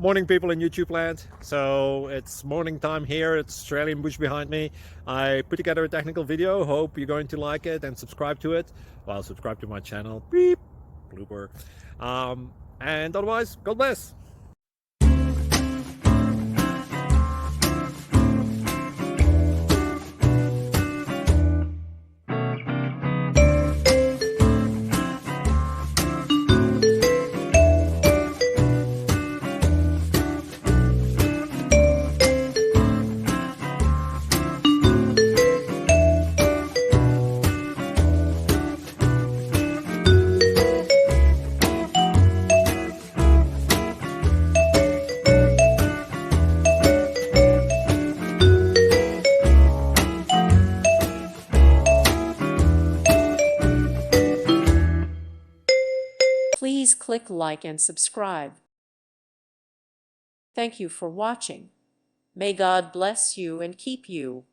Morning, people in YouTube land. So it's morning time here. It's Australian bush behind me. I put together a technical video. Hope you're going to like it and subscribe to it. Well, subscribe to my channel. Beep, blooper. And otherwise, God bless. Please click like and subscribe. Thank you for watching. May God bless you and keep you.